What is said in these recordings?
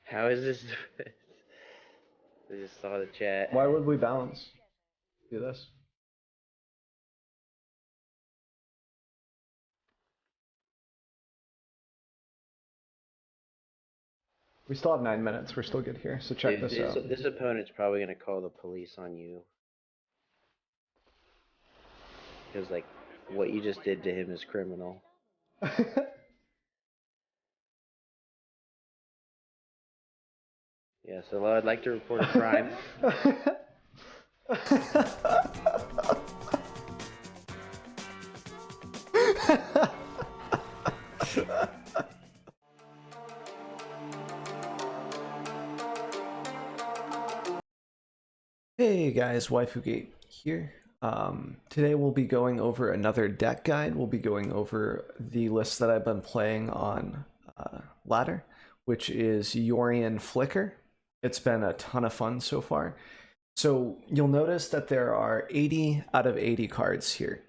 How is this? I just saw the chat. Why would we balance? Do this. We still have 9 minutes. We're still good here. So check Dude, this this out. this opponent's probably gonna call the police on you because like what you just did to him is criminal. Yes, hello. I'd like to report a crime. Hey guys, Waifugate here. Today we'll be going over another deck guide. We'll be going over the list that I've been playing on ladder, which is Yorion Flicker. It's been a ton of fun so far. So you'll notice that there are 80 out of 80 cards here.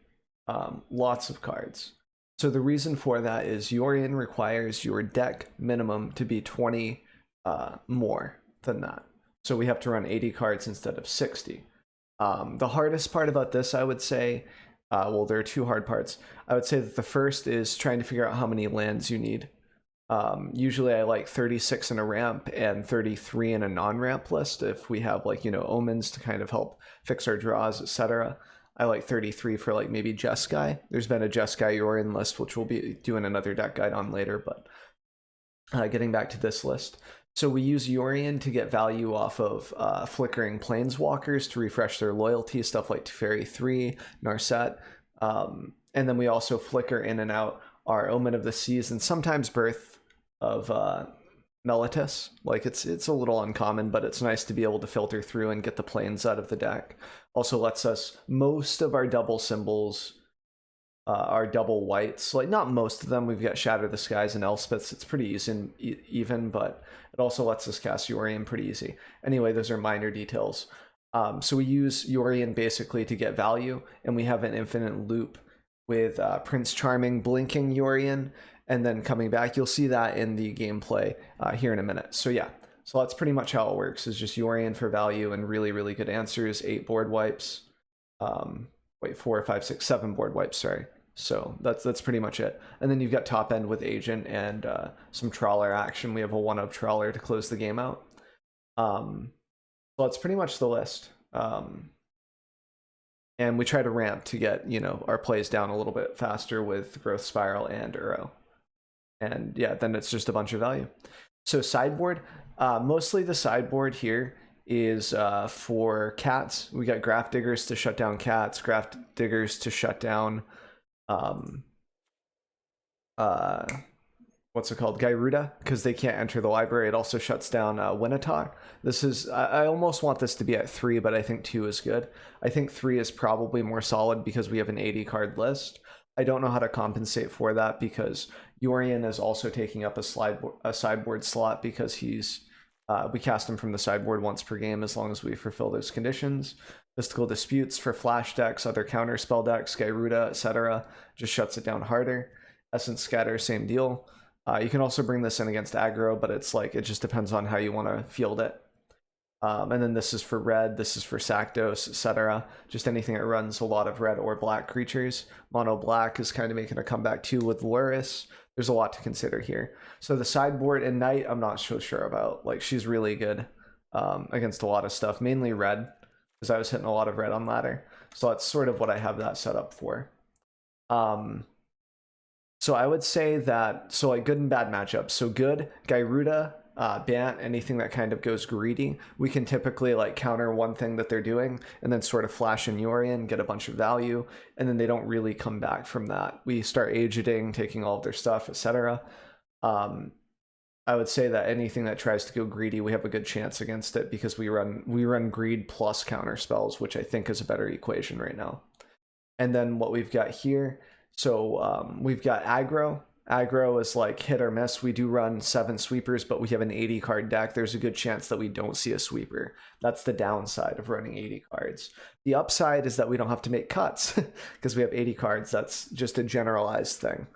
Lots of cards. So the reason for that is Yorion requires your deck minimum to be 20 more than that. So we have to run 80 cards instead of 60. The hardest part about this, I would say, well, there are two hard parts. I would say that the first is trying to figure out how many lands you need. Usually I like 36 in a ramp and 33 in a non-ramp list if we have like, omens to kind of help fix our draws, etc. I like 33 for like maybe Jeskai. There's been a Jeskai Yorion list, which we'll be doing another deck guide on later, but getting back to this list. So we use Yorion to get value off of flickering planeswalkers to refresh their loyalty, stuff like Teferi 3, Narset. And then we also flicker in and out our Omen of the Seas and sometimes Birth of Meletis. Like it's a little uncommon, but it's nice to be able to filter through and get the planes out of the deck. Also lets us, most of our double symbols are double whites. Like not most of them, we've got Shatter the Skies and Elspeths. It's pretty easy, even, but it also lets us cast Yorion pretty easy. Anyway, those are minor details. So we use Yorion basically to get value, and we have an infinite loop with Prince Charming blinking Yorion, and then coming back. You'll see that in the gameplay here in a minute. So yeah, so that's pretty much how it works, is just Yorion for value and really, really good answers. 8 board wipes. Wait, 4, 5, 6, 7 board wipes, sorry. So that's pretty much it. And then you've got top end with Agent and some Trawler action. We have a 1-up Trawler to close the game out. So that's pretty much the list. And we try to ramp to get, our plays down a little bit faster with Growth Spiral and Uro. And yeah, then it's just a bunch of value. So sideboard, mostly the sideboard here is for cats. We got Graph Diggers to shut down cats, Graph Diggers to shut down what's it called, Gyruda, because they can't enter the library. It also shuts down Winnetar. This is, I almost want this to be at 3, but I think 2 is good. I think 3 is probably more solid because we have an 80 card list. I don't know how to compensate for that because Yorion is also taking up a sideboard slot because he's we cast him from the sideboard once per game as long as we fulfill those conditions. Mystical Disputes for flash decks, other counter spell decks, Gyruda, etc. just shuts it down harder. Essence Scatter, same deal. You can also bring this in against aggro, but it's like, it just depends on how you want to field it. And then this is for red, this is for Sakdos, etc. Just anything that runs a lot of red or black creatures. Mono black is kind of making a comeback too with Luris. There's a lot to consider here. So the sideboard and Knight, I'm not so sure about. Like, she's really good against a lot of stuff, mainly red, because I was hitting a lot of red on ladder. So that's sort of what I have that set up for. So I would say that, so like good and bad matchups. So good, Gyruda, Bant, anything that kind of goes greedy. We can typically like counter one thing that they're doing and then sort of flash in Yorion, get a bunch of value, and then they don't really come back from that. We start agenting, taking all of their stuff, etc. I would say that anything that tries to go greedy, we have a good chance against it because we run greed plus counter spells, which I think is a better equation right now. And then what we've got here, so we've got aggro. Aggro is like hit or miss. We do run 7 sweepers, but we have an 80 card deck. There's a good chance that we don't see a sweeper. That's the downside of running 80 cards. The upside is that we don't have to make cuts because we have 80 cards. That's just a generalized thing.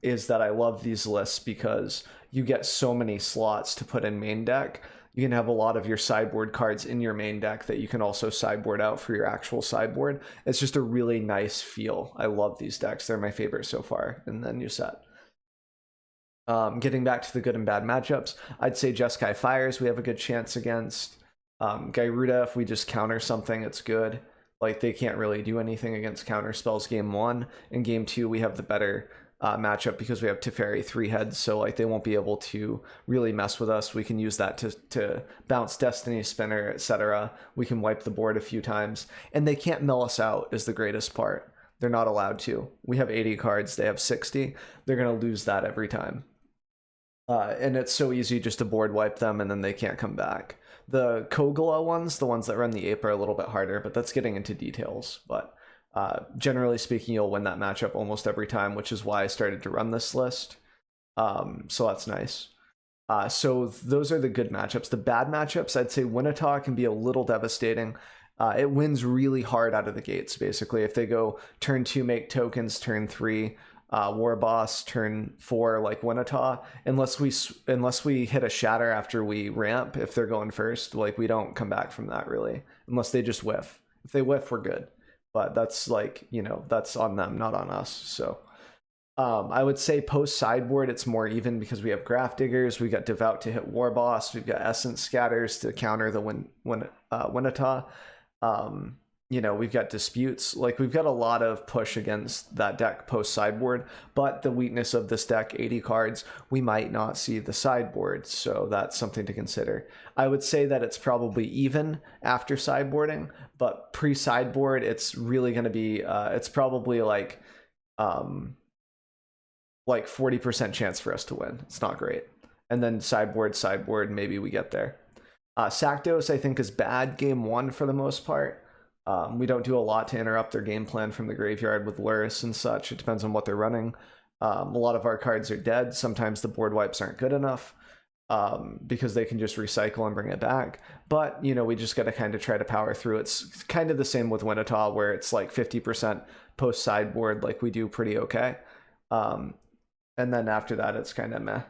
is that I love these lists because you get so many slots to put in main deck. You can have a lot of your sideboard cards in your main deck that you can also sideboard out for your actual sideboard. It's just a really nice feel. I love these decks. They're my favorite so far in the new set. Getting back to the good and bad matchups, I'd say Jeskai Fires we have a good chance against. Gyruda, if we just counter something, it's good. Like, they can't really do anything against counter spells game 1. In game 2, we have the better matchup because we have Teferi 3 heads, so like they won't be able to really mess with us. We can use that to bounce Destiny Spinner, etc. We can wipe the board a few times, and they can't mill us out is the greatest part. They're not allowed to. We have 80 cards, they have 60. They're going to lose that every time. And it's so easy just to board wipe them and then they can't come back. The Kogla ones, the ones that run the ape, are a little bit harder, but that's getting into details. But generally speaking, you'll win that matchup almost every time, which is why I started to run this list. So that's nice. So those are the good matchups. The bad matchups, I'd say Winnata can be a little devastating. It wins really hard out of the gates, basically. If they go turn 2, make tokens, turn 3, War Boss, turn 4, like Winnata, unless we hit a shatter after we ramp, if they're going first, like we don't come back from that really, unless they just whiff. If they whiff, we're good. But that's like, that's on them, not on us. So I would say post sideboard, it's more even because we have Graph Diggers, we got Devout to hit War Boss, we've got Essence Scatters to counter the Winnata. We've got Disputes. Like, we've got a lot of push against that deck post sideboard, but the weakness of this deck, 80 cards, we might not see the sideboard, so that's something to consider. I would say that it's probably even after sideboarding, but pre-sideboard, it's really going to be, it's probably like 40% chance for us to win. It's not great. And then sideboard, maybe we get there. Sakdos, I think, is bad game 1 for the most part. We don't do a lot to interrupt their game plan from the graveyard with Luris and such. It depends on what they're running. A lot of our cards are dead. Sometimes the board wipes aren't good enough because they can just recycle and bring it back. But, we just got to kind of try to power through. It's kind of the same with Winnata, where it's like 50% post sideboard, like we do pretty okay. And then after that, it's kind of meh.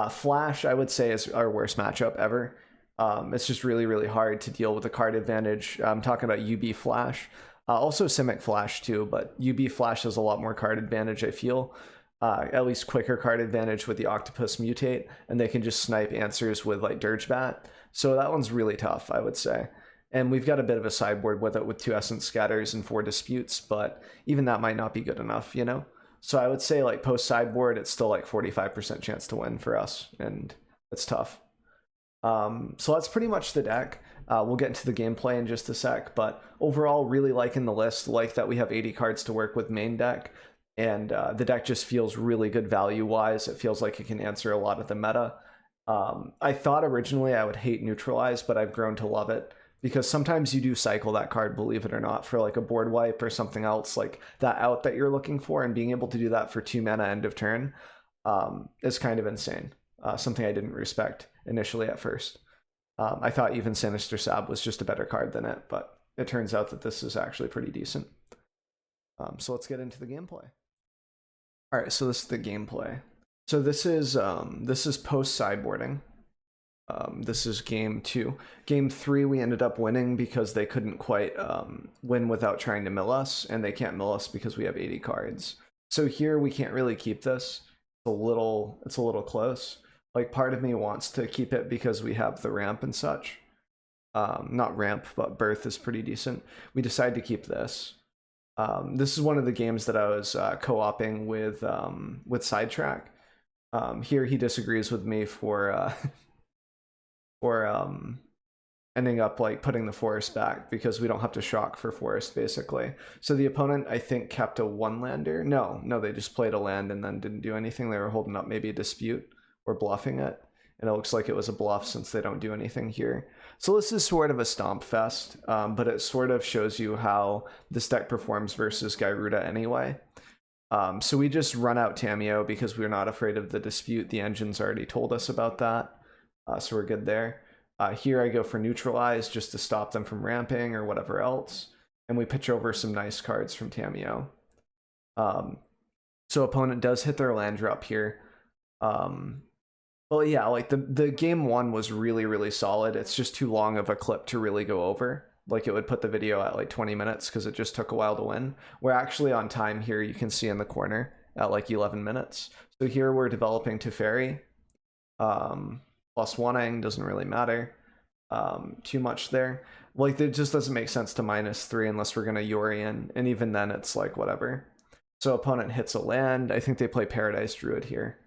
Flash, I would say, is our worst matchup ever. It's just really, really hard to deal with the card advantage. I'm talking about UB Flash. Also Simic Flash too, but UB Flash has a lot more card advantage, I feel. At least quicker card advantage with the Octopus Mutate, and they can just snipe answers with like Dirge Bat. So that one's really tough, I would say. And we've got a bit of a sideboard with it with 2 Essence Scatters and 4 Disputes, but even that might not be good enough, So I would say like post sideboard, it's still like 45% chance to win for us, and it's tough. So that's pretty much the deck. We'll get into the gameplay in just a sec, but overall, really liking the list. Like that we have 80 cards to work with main deck, and the deck just feels really good value-wise. It feels like it can answer a lot of the meta. I thought originally I would hate Neutralize, but I've grown to love it, because sometimes you do cycle that card, believe it or not, for like a board wipe or something else, like that out that you're looking for, and being able to do that for 2 mana end of turn is kind of insane. Something I didn't respect initially at first. I thought even Sinister Sab was just a better card than it, but it turns out that this is actually pretty decent. So let's get into the gameplay. All right, so this is the gameplay. So this is post sideboarding. This is game 2. Game 3 we ended up winning because they couldn't quite win without trying to mill us, and they can't mill us because we have 80 cards. So here we can't really keep this. It's a little close. Like, part of me wants to keep it because we have the ramp and such. Not ramp, but birth is pretty decent. We decide to keep this. This is one of the games that I was co-oping with Sidetrack. Here he disagrees with me for ending up like putting the forest back because we don't have to shock for forest, basically. So the opponent, I think, kept a 1-lander. No, they just played a land and then didn't do anything. They were holding up maybe a dispute or bluffing it, and it looks like it was a bluff since they don't do anything here. So this is sort of a stomp fest, but it sort of shows you how this deck performs versus Gyruda anyway. So we just run out Tamiyo because we're not afraid of the dispute. The engine's already told us about that, so we're good there. Here I go for Neutralize just to stop them from ramping or whatever else, and we pitch over some nice cards from Tamiyo. So opponent does hit their land drop here. Well, yeah, like the game one was really, really solid. It's just too long of a clip to really go over. Like it would put the video at like 20 minutes because it just took a while to win. We're actually on time here, you can see in the corner at like 11 minutes. So here we're developing Teferi. Plus one-ing doesn't really matter too much there. Like it just doesn't make sense to -3 unless we're gonna Yorion, and even then it's like whatever. So opponent hits a land. I think they play Paradise Druid here.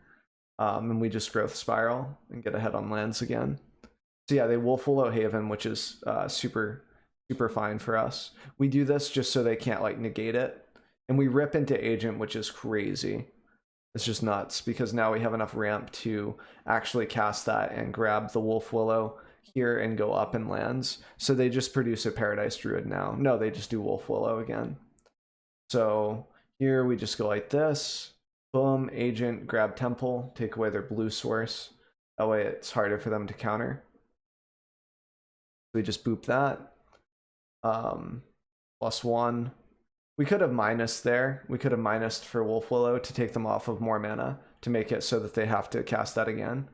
And we just growth spiral and get ahead on lands again. So yeah, they Wolf Willow Haven, which is super fine for us. We do this just so they can't like negate it, and we rip into Agent, which is crazy. It's just nuts because now we have enough ramp to actually cast that and grab the Wolf Willow here and go up in lands. So they just produce a Paradise Druid now. No, they just do Wolf Willow again. So here we just go like this. Boom, Agent, grab Temple, take away their blue source. That way it's harder for them to counter. We just boop that. +1. We could have minus there. We could have minused for Wolf Willow to take them off of more mana to make it so that they have to cast that again.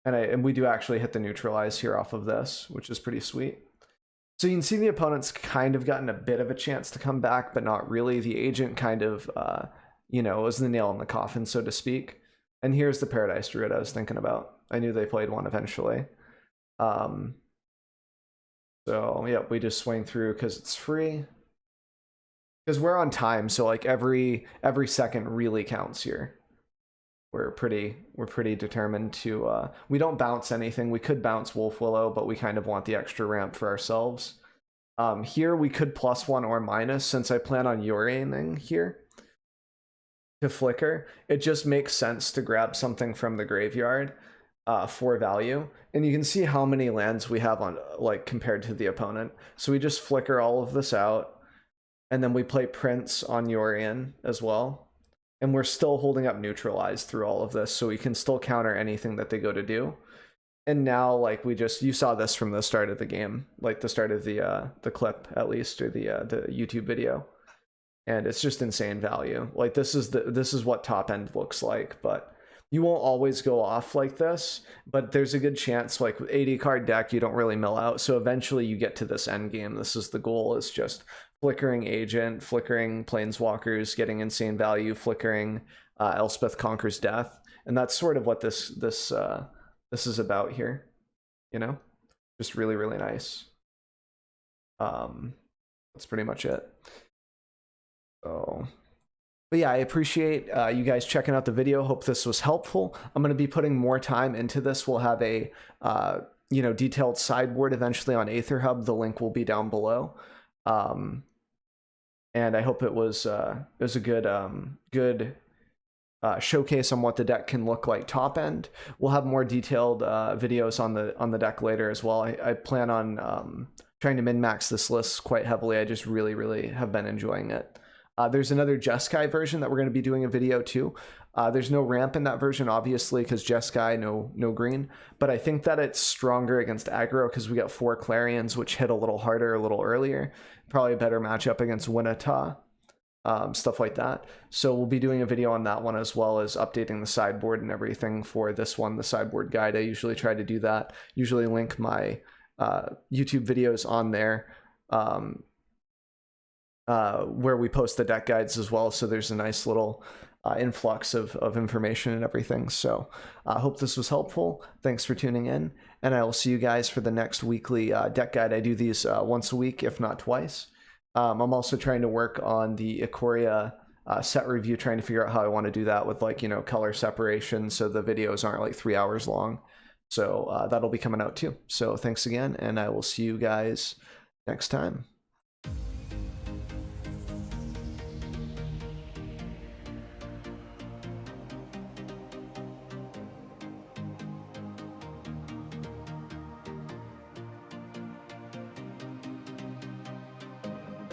And we do actually hit the neutralize here off of this, which is pretty sweet. So you can see the opponent's kind of gotten a bit of a chance to come back, but not really. The Agent kind of you know, was the nail in the coffin, so to speak. And here's the Paradise Druid I was thinking about. I knew they played one eventually. So yeah, we just swing through because it's free. Because we're on time, so like every second really counts here. We're pretty determined to we don't bounce anything. We could bounce Wolf Willow, but we kind of want the extra ramp for ourselves. Here we could +1 or minus, since I plan on Yorioning here to flicker. It just makes sense to grab something from the graveyard for value, and you can see how many lands we have on like compared to the opponent. So we just flicker all of this out, and then we play Prince on Yorion as well, and we're still holding up neutralized through all of this, so we can still counter anything that they go to do. And now like you saw this from the start of the game, like the start of the clip at least, or the YouTube video. And it's just insane value. Like this is what top end looks like, but you won't always go off like this, but there's a good chance like with 80 card deck you don't really mill out, so eventually you get to this end game. This is the goal, is just flickering Agent, flickering Planeswalkers, getting insane value, flickering Elspeth Conquers Death, and that's sort of what this is about here, you know? Just really nice. That's pretty much it. So, but yeah, I appreciate you guys checking out the video. Hope this was helpful. I'm going to be putting more time into this. We'll have a you know, detailed sideboard eventually on Aether Hub. The link will be down below. And I hope it was a good showcase on what the deck can look like top end. We'll have more detailed videos on the deck later as well. I plan on trying to min-max this list quite heavily. I just really have been enjoying it. There's another Jeskai version that we're going to be doing a video too. There's no ramp in that version, obviously, because Jeskai, no green. But I think that it's stronger against aggro because we got 4 Clarions, which hit a little harder, a little earlier. Probably a better matchup against Winnata, stuff like that. So we'll be doing a video on that one, as well as updating the sideboard and everything for this one, the sideboard guide. I usually try to do that. Usually link my YouTube videos on there. Where we post the deck guides as well, so there's a nice little influx of information and everything. So I hope this was helpful. Thanks for tuning in, and I will see you guys for the next weekly deck guide. I do these once a week, if not twice. I'm also trying to work on the Ikoria set review, trying to figure out how I want to do that with, like, you know, color separation, so the videos aren't like 3 hours long. So that'll be coming out too. So thanks again, and I will see you guys next time.